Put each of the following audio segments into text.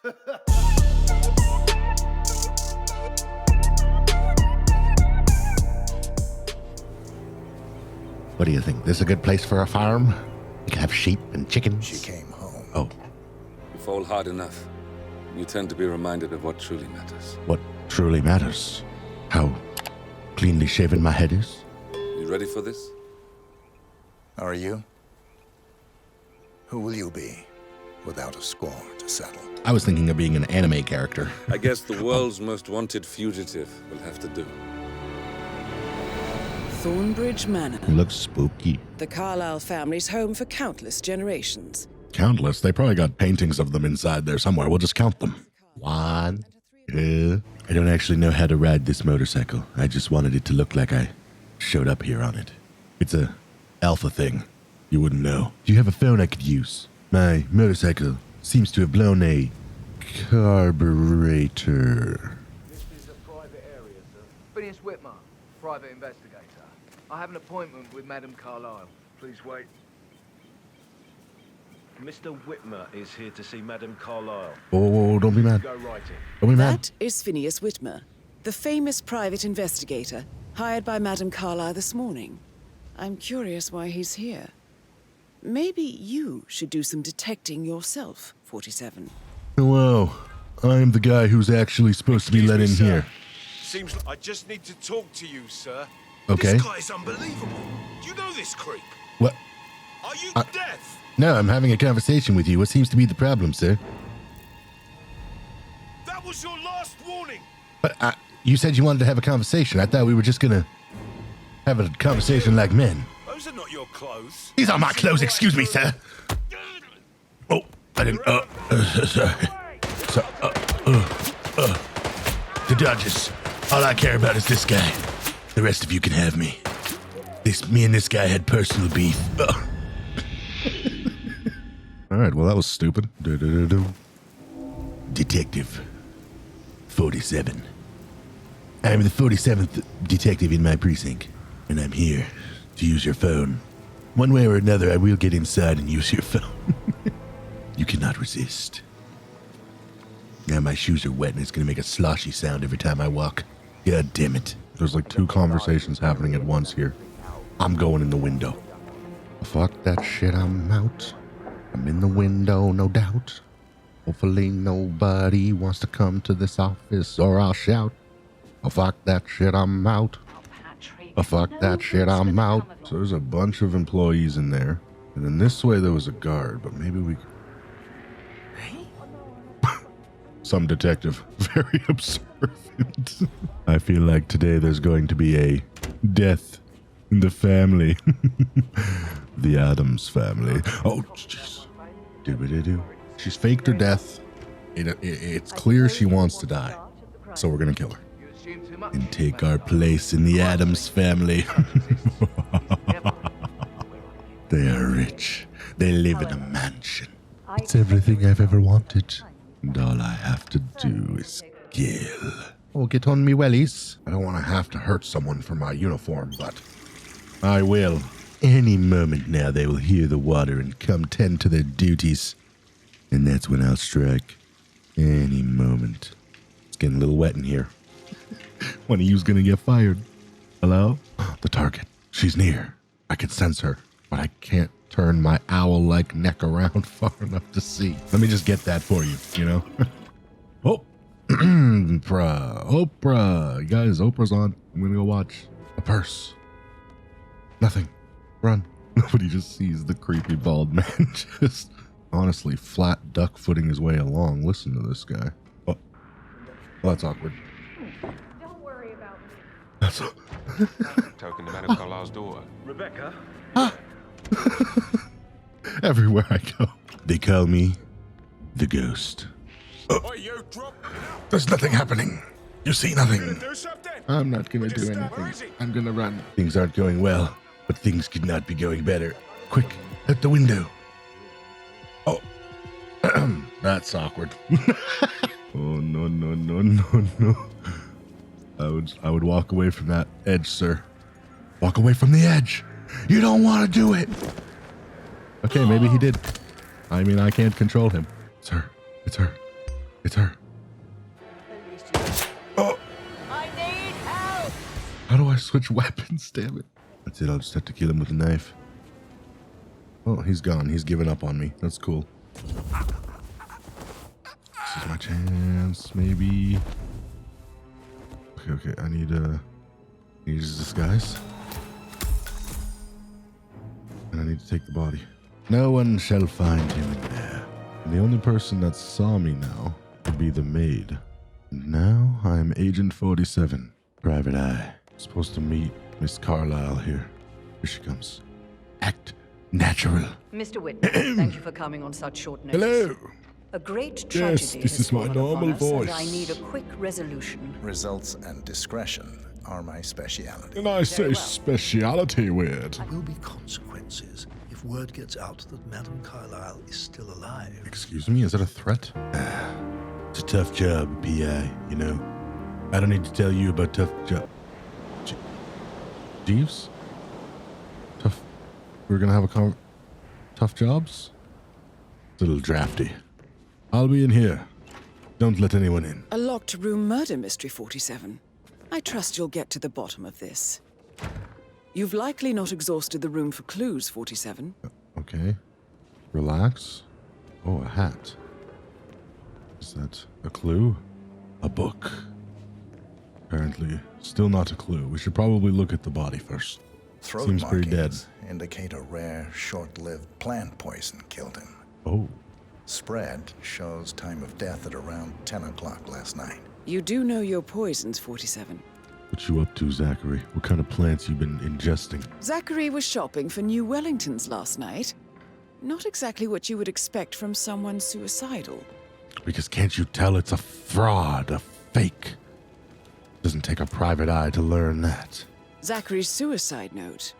What do you think? This is a good place for a farm? You can have sheep and chickens. She came home. Oh, You fall hard enough, you tend to be reminded of what truly matters. what truly matters? How cleanly shaven my head is? You ready for this? Are you? Who will you be without a score to settle? I was thinking of being an anime character. I guess the world's most wanted fugitive will have to do. Thornbridge Manor. It looks spooky. The Carlyle family's home for countless generations. Countless. They probably got paintings of them inside there somewhere. We'll just count them. 1, 2. I don't actually know how to ride this motorcycle. I just wanted it to look like I showed up here on it. It's a alpha thing. You wouldn't know. Do you have a phone I could use? My motorcycle seems to have blown a carburetor. This is a private area, sir. Phineas Whitman, private investigator. I have an appointment with Madame Carlyle. Please wait. Mr. Whitmer is here to see Madame Carlyle. Oh, don't be mad. Go right in. Don't be mad. That is Phineas Whitmer, the famous private investigator hired by Madame Carlyle this morning. I'm curious why he's here. Maybe you should do some detecting yourself, 47. Hello. I'm the guy who's actually supposed to be let in here. Seems like I just need to talk to you, sir. Okay. This guy's unbelievable. Do you know this creep? What? Are you deaf? No, I'm having a conversation with you. What seems to be the problem, sir? That was your last warning. But you said you wanted to have a conversation. I thought we were just gonna have a conversation like men. Those are not your clothes. These are my clothes, excuse me, sir. Oh, I didn't, sorry. The Dodgers. All I care about is this guy. The rest of you can have me. Me and this guy had personal beef. All right, well, that was stupid. Detective 47. I'm the 47th detective in my precinct, and I'm here to use your phone. One way or another, I will get inside and use your phone. You cannot resist. Now my shoes are wet and it's going to make a sloshy sound every time I walk. God damn it. There's like 2 conversations happening at once here. I'm going in the window. Fuck that shit, I'm out. I'm in the window, no doubt. Hopefully nobody wants to come to this office or I'll shout. Oh, fuck that shit, I'm out. Oh, fuck that shit, I'm out. So there's a bunch of employees in there. And then this way there was a guard, but maybe we... Some detective. Very observant. I feel like today there's going to be a death in the family. The Addams family. Oh, jeez. She's faked her death. It's clear she wants to die. So we're going to kill her. And take our place in the Addams family. They are rich. They live in a mansion. It's everything I've ever wanted. And all I have to do is kill. Oh, get on me wellies. I don't want to have to hurt someone for my uniform, but I will. Any moment now they will hear the water and come tend to their duties. And that's when I'll strike. Any moment. It's getting a little wet in here. One of you's gonna get fired. Hello? The target. She's near. I can sense her, but I can't turn my owl-like neck around far enough to see. Let me just get that for you, you know? Oh, Oprah. You guys, Oprah's on. I'm gonna go watch. A purse. Nothing. Run. Nobody just sees the creepy bald man just honestly flat duck footing his way along. Listen to this guy. Oh, well, that's awkward. Don't worry about me. That's Talking to Madame Carlyle's daughter. Rebecca? everywhere I go. They call me the ghost. Oh, you drop. There's nothing happening. You see nothing. Do something. I'm not gonna do anything. I'm gonna run. Things aren't going well, but things could not be going better. Quick, out the window. Oh, that's awkward. Oh no. I would walk away from that edge, sir. Walk away from the edge. You don't want to do it. Okay, maybe he did. I mean, I can't control him. It's her. It's her. It's her. Oh! I need help! How do I switch weapons? Damn it. That's it. I'll just have to kill him with a knife. Oh, he's gone. He's given up on me. That's cool. This is my chance, maybe. Okay. I need to use disguise. And I need to take the body. No one shall find him in there. And the only person that saw me now would be the maid. And now I'm Agent 47. Private Eye. Supposed to meet Miss Carlyle here. Here she comes. Act natural. Mr. Whitman, thank you for coming on such short notice. Hello. A great tragedy this has is my fallen upon normal us, voice. and I need a quick resolution. Results and discretion are my speciality. And I say well. speciality weird. There will be consequences if word gets out that Madame Carlyle is still alive. Excuse me, is that a threat? It's a tough job, PI, you know. I don't need to tell you about tough job. Jeeves? Tough. We're gonna have a tough jobs? It's a little drafty. I'll be in here. Don't let anyone in. A locked room murder mystery, 47. I trust you'll get to the bottom of this. You've likely not exhausted the room for clues, 47. Okay. Relax. Oh, a hat. Is that a clue? A book. Apparently, still not a clue. We should probably look at the body first. Throat Seems pretty dead. markings indicate a rare, short-lived plant poison killed him. Oh. Spread shows time of death at around 10 o'clock last night. You do know your poisons, 47. What you up to, Zachary? What kind of plants you been ingesting? Zachary was shopping for New Wellingtons last night. Not exactly what you would expect from someone suicidal. Because can't you tell it's a fraud, a fake? Doesn't take a private eye to learn that. Zachary's suicide note.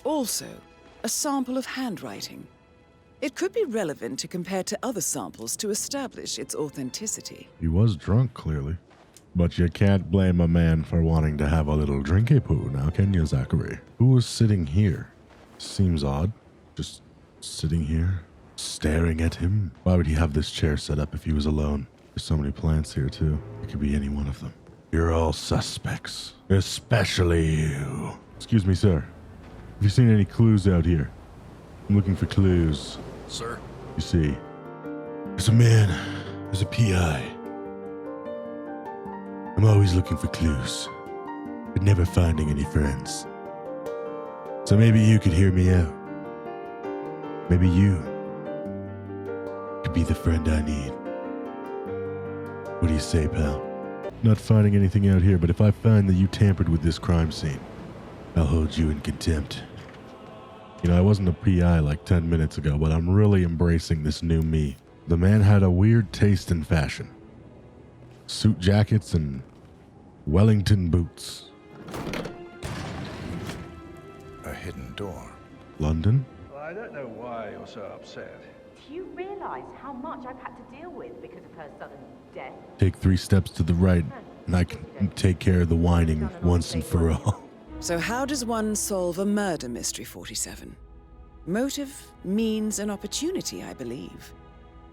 Also, a sample of handwriting. It could be relevant to compare to other samples to establish its authenticity. He was drunk, clearly. But you can't blame a man for wanting to have a little drinky-poo now, can you, Zachary? Who was sitting here? Seems odd. Just sitting here, staring at him. Why would he have this chair set up if he was alone? There's so many plants here, too. It could be any one of them. You're all suspects. Especially you. Excuse me, sir. Have you seen any clues out here? I'm looking for clues. Sir? You see, there's a man, there's a PI. I'm always looking for clues, but never finding any friends. So maybe you could hear me out. Maybe you could be the friend I need. What do you say, pal? Not finding anything out here, but if I find that you tampered with this crime scene, I'll hold you in contempt. You know, I wasn't a PI like 10 minutes ago, but I'm really embracing this new me. The man had a weird taste in fashion. Suit jackets and Wellington boots. A hidden door. London? Well, I don't know why you're so upset. Do you realize how much I've had to deal with because of her sudden death? Take 3 steps to the right, and I can take care of the whining once and for all. So how does one solve a murder mystery, 47? Motive, means, and opportunity, I believe.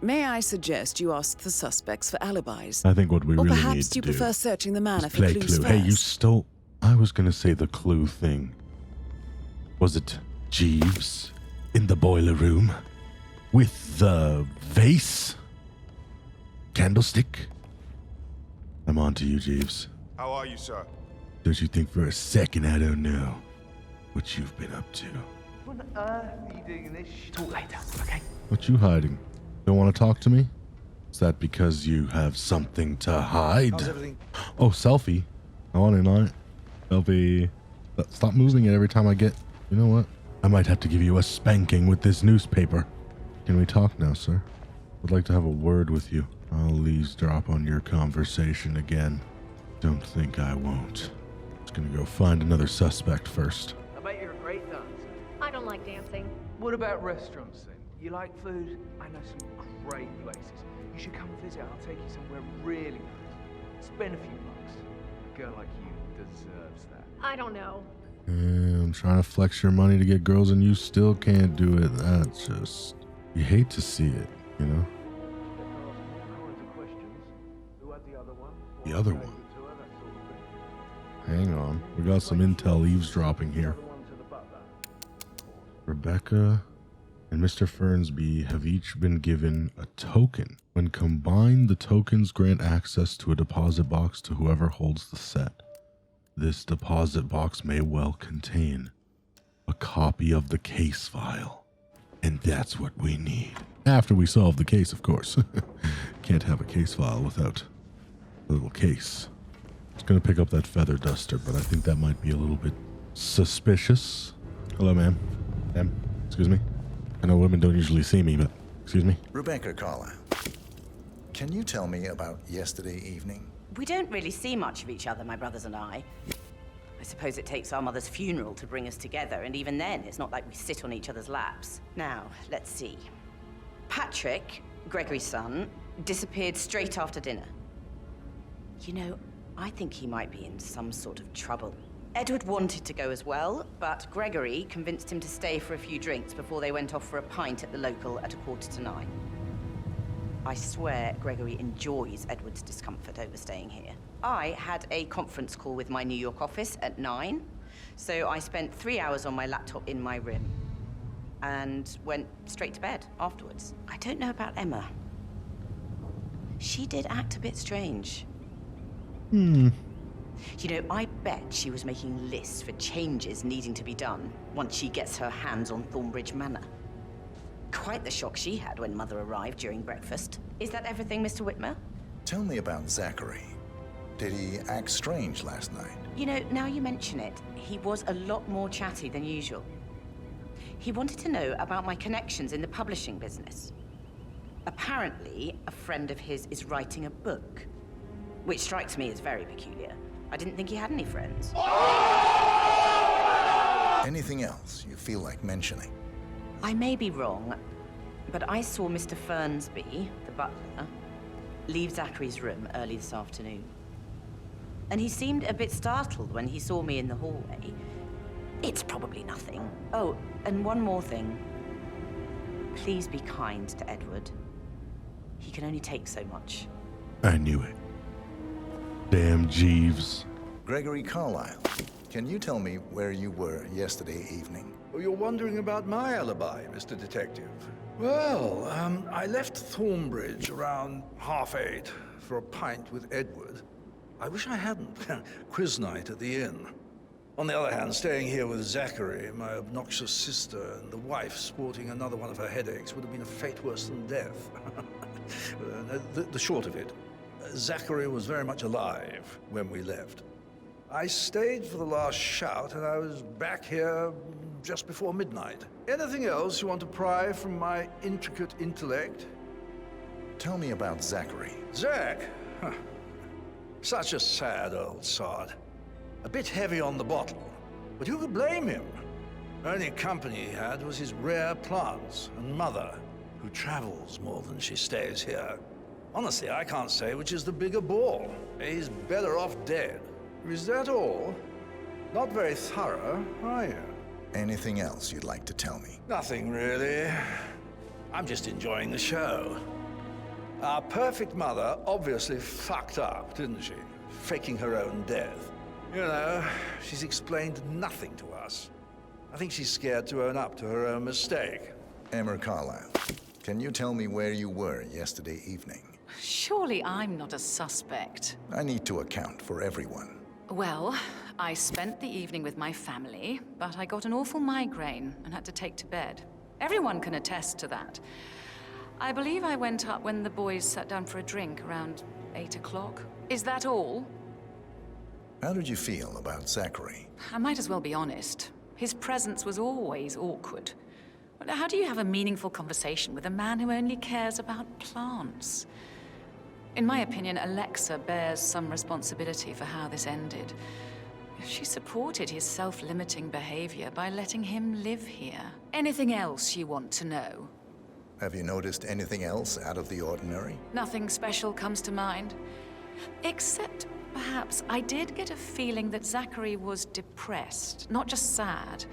May I suggest you ask the suspects for alibis? I think what we or really need perhaps to you do prefer searching the is manor for play clues clue. first. Hey, you stole... I was gonna say the clue thing. Was it Jeeves in the boiler room with the vase? Candlestick? I'm on to you, Jeeves. How are you, sir? Don't you think for a second I don't know what you've been up to? What on earth are you doing this? Talk later, okay? What you hiding? Don't want to talk to me? Is that because you have something to hide? How's everything? Oh, selfie. I want in on it. Selfie. Stop moving it every time I get... You know what? I might have to give you a spanking with this newspaper. Can we talk now, sir? I'd like to have a word with you. I'll eavesdrop on your conversation again. Don't think I won't. Just gonna go find another suspect first. I bet you're a great dancer. I don't like dancing. What about restaurants then? You like food? I know some great places. You should come visit. I'll take you somewhere really nice. Spend a few bucks. A girl like you deserves that. I don't know. I'm trying to flex your money to get girls and you still can't do it. That's just... You hate to see it, you know? Horrors of questions. the other one? The other one? Hang on. We got some intel eavesdropping here. Rebecca and Mr. Fernsby have each been given a token. When combined, the tokens grant access to a deposit box to whoever holds the set. This deposit box may well contain a copy of the case file. And that's what we need. After we solve the case, of course. Can't have a case file without a little case. I was going to pick up that feather duster, but I think that might be a little bit suspicious. Hello, ma'am. Ma'am, excuse me. I know women don't usually see me, but excuse me. Rebecca Carlyle, can you tell me about yesterday evening? We don't really see much of each other, my brothers and I. I suppose it takes our mother's funeral to bring us together, and even then, it's not like we sit on each other's laps. Now, let's see. Patrick, Gregory's son, disappeared straight after dinner. You know, I think he might be in some sort of trouble. Edward wanted to go as well, but Gregory convinced him to stay for a few drinks before they went off for a pint at the local at 9:15. I swear Gregory enjoys Edward's discomfort over staying here. I had a conference call with my New York office at 9, so I spent 3 hours on my laptop in my room and went straight to bed afterwards. I don't know about Emma. She did act a bit strange. You know, I bet she was making lists for changes needing to be done once she gets her hands on Thornbridge Manor. Quite the shock she had when Mother arrived during breakfast. Is that everything, Mr. Whitmer? Tell me about Zachary. Did he act strange last night? You know, now you mention it, he was a lot more chatty than usual. He wanted to know about my connections in the publishing business. Apparently, a friend of his is writing a book, which strikes me as very peculiar. I didn't think he had any friends. Anything else you feel like mentioning? I may be wrong, but I saw Mr. Fernsby, the butler, leave Zachary's room early this afternoon. And he seemed a bit startled when he saw me in the hallway. It's probably nothing. Oh, and one more thing. Please be kind to Edward. He can only take so much. I knew it. Damn Jeeves. Gregory Carlyle, can you tell me where you were yesterday evening? Oh, you're wondering about my alibi, Mr. Detective. Well, I left Thornbridge around 8:30 for a pint with Edward. I wish I hadn't. Quiz night at the inn. On the other hand, staying here with Zachary, my obnoxious sister, and the wife sporting another one of her headaches would have been a fate worse than death. The short of it, Zachary was very much alive when we left. I stayed for the last shout, and I was back here just before midnight. Anything else you want to pry from my intricate intellect? Tell me about Zachary. Zach? Huh. Such a sad old sod. A bit heavy on the bottle, but who could blame him? Only company he had was his rare plants and Mother, who travels more than she stays here. Honestly, I can't say which is the bigger ball. He's better off dead. Is that all? Not very thorough, are you? Anything else you'd like to tell me? Nothing really. I'm just enjoying the show. Our perfect mother obviously fucked up, didn't she? Faking her own death. You know, she's explained nothing to us. I think she's scared to own up to her own mistake. Emma Carlyle, can you tell me where you were yesterday evening? Surely I'm not a suspect. I need to account for everyone. Well, I spent the evening with my family, but I got an awful migraine and had to take to bed. Everyone can attest to that. I believe I went up when the boys sat down for a drink around 8 o'clock. Is that all? How did you feel about Zachary? I might as well be honest. His presence was always awkward. How do you have a meaningful conversation with a man who only cares about plants? In my opinion, Alexa bears some responsibility for how this ended. She supported his self-limiting behavior by letting him live here. Anything else you want to know? Have you noticed anything else out of the ordinary? Nothing special comes to mind. Except, perhaps, I did get a feeling that Zachary was depressed, not just sad.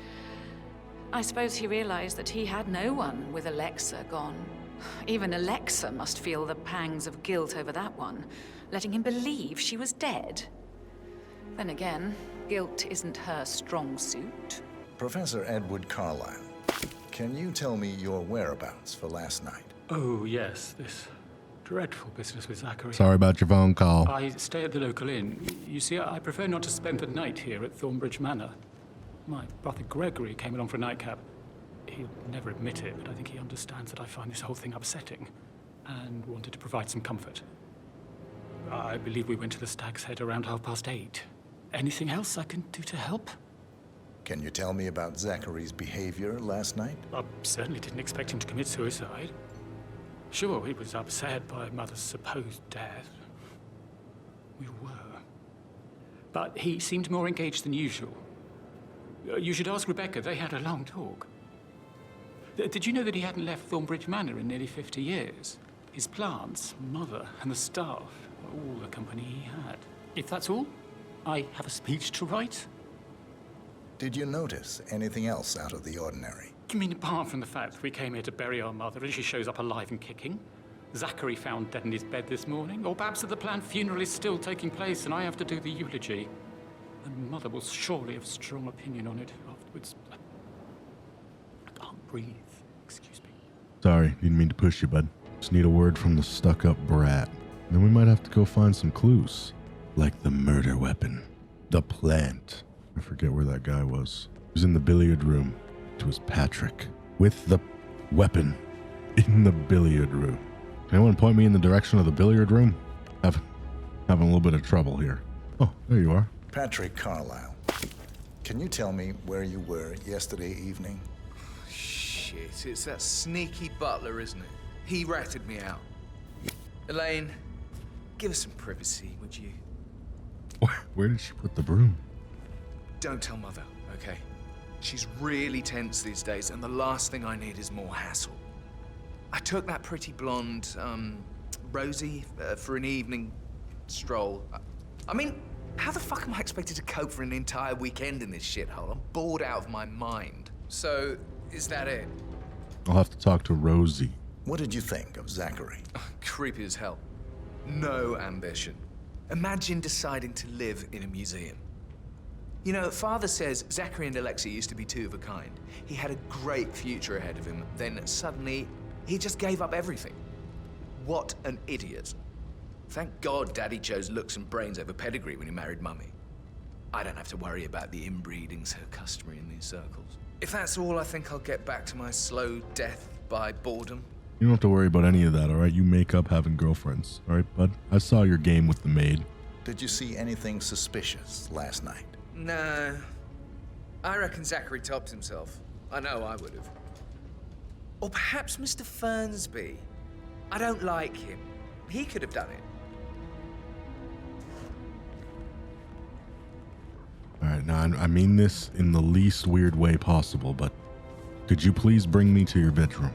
I suppose he realized that he had no one with Alexa gone. Even Alexa must feel the pangs of guilt over that one, letting him believe she was dead. Then again, guilt isn't her strong suit. Professor Edward Carlyle, can you tell me your whereabouts for last night? Oh, yes, this dreadful business with Zachary. Sorry about your phone call. I stay at the local inn. You see, I prefer not to spend the night here at Thornbridge Manor. My brother Gregory came along for a nightcap. He'll never admit it, but I think he understands that I find this whole thing upsetting and wanted to provide some comfort. I believe we went to the Stag's Head around 8:30. Anything else I can do to help? Can you tell me about Zachary's behavior last night? I certainly didn't expect him to commit suicide. Sure, he was upset by Mother's supposed death. We were. But he seemed more engaged than usual. You should ask Rebecca. They had a long talk. Did you know that he hadn't left Thornbridge Manor in nearly 50 years? His plants, Mother, and the staff were all the company he had. If that's all, I have a speech to write. Did you notice anything else out of the ordinary? You mean apart from the fact that we came here to bury our mother and she shows up alive and kicking? Zachary found dead in his bed this morning? Or perhaps that the planned funeral is still taking place and I have to do the eulogy? And Mother will surely have strong opinion on it afterwards. I can't breathe. Excuse me. Sorry, didn't mean to push you, bud. Just need a word from the stuck-up brat. Then we might have to go find some clues. Like the murder weapon. The plant. I forget where that guy was. He was in the billiard room. It was Patrick. With the weapon. In the billiard room. Can anyone point me in the direction of the billiard room? Having a little bit of trouble here. Oh, there you are. Patrick Carlyle. Can you tell me where you were yesterday evening? Shit, it's that sneaky butler, isn't it? He ratted me out. Elaine, give us some privacy, would you? Where did she put the broom? Don't tell Mother, okay? She's really tense these days, and the last thing I need is more hassle. I took that pretty blonde, Rosie, for an evening stroll. I mean, how the fuck am I expected to cope for an entire weekend in this shithole? I'm bored out of my mind. So, is that it? I'll have to talk to Rosie. What did you think of Zachary? Creepy as hell. No ambition. Imagine deciding to live in a museum. You know, Father says Zachary and Alexa used to be two of a kind. He had a great future ahead of him, then suddenly, he just gave up everything. What an idiot. Thank God Daddy chose looks and brains over pedigree when he married Mummy. I don't have to worry about the inbreeding so customary in these circles. If that's all, I think I'll get back to my slow death by boredom. You don't have to worry about any of that, all right? You make up having girlfriends, all right, bud? I saw your game with the maid. Did you see anything suspicious last night? No. I reckon Zachary topped himself. I know I would have. Or perhaps Mr. Fernsby. I don't like him. He could have done it. All right, now I mean this in the least weird way possible, but could you please bring me to your bedroom?